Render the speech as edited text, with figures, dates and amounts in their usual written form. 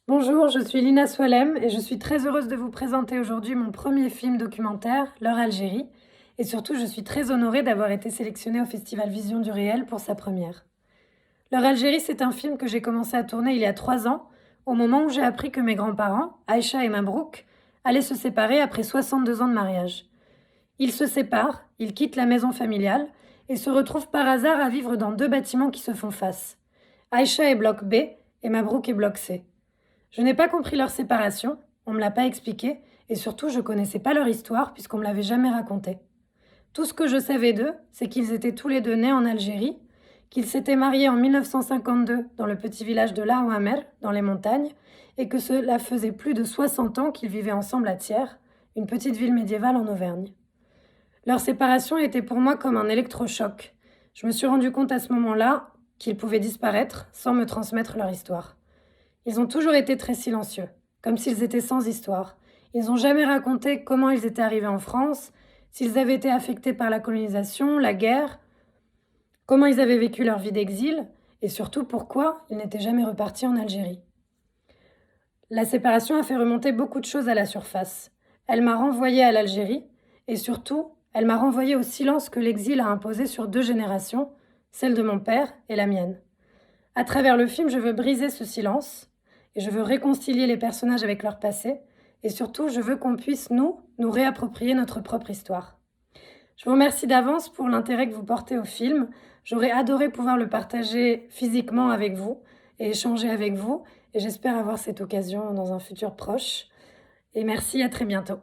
Bonjour, je suis Lina Swalem et je suis très heureuse de vous présenter aujourd'hui mon premier film documentaire, L'heure Algérie. Et surtout, je suis très honorée d'avoir été sélectionnée au Festival Vision du Réel pour sa première. L'heure Algérie, c'est un film que j'ai commencé à tourner il y a 3 ans, au moment où j'ai appris que mes grands-parents, Aïcha et Mabrouk, allaient se séparer après 62 ans de mariage. Ils se séparent, ils quittent la maison familiale et se retrouvent par hasard à vivre dans 2 bâtiments qui se font face. Aïcha est bloc B et Mabrouk est bloc C. Je n'ai pas compris leur séparation, on me l'a pas expliqué, et surtout je connaissais pas leur histoire puisqu'on me l'avait jamais racontée. Tout ce que je savais d'eux, c'est qu'ils étaient tous les deux nés en Algérie, qu'ils s'étaient mariés en 1952 dans le petit village de La Ouamer, dans les montagnes, et que cela faisait plus de 60 ans qu'ils vivaient ensemble à Thiers, une petite ville médiévale en Auvergne. Leur séparation était pour moi comme un électrochoc. Je me suis rendu compte à ce moment-là qu'ils pouvaient disparaître sans me transmettre leur histoire. Ils ont toujours été très silencieux, comme s'ils étaient sans histoire. Ils n'ont jamais raconté comment ils étaient arrivés en France, s'ils avaient été affectés par la colonisation, la guerre, comment ils avaient vécu leur vie d'exil, et surtout pourquoi ils n'étaient jamais repartis en Algérie. La séparation a fait remonter beaucoup de choses à la surface. Elle m'a renvoyée à l'Algérie, et surtout, elle m'a renvoyée au silence que l'exil a imposé sur 2 générations, celle de mon père et la mienne. À travers le film, je veux briser ce silence, et je veux réconcilier les personnages avec leur passé, et surtout, je veux qu'on puisse, nous réapproprier notre propre histoire. Je vous remercie d'avance pour l'intérêt que vous portez au film. J'aurais adoré pouvoir le partager physiquement avec vous et échanger avec vous, et j'espère avoir cette occasion dans un futur proche. Et merci, à très bientôt.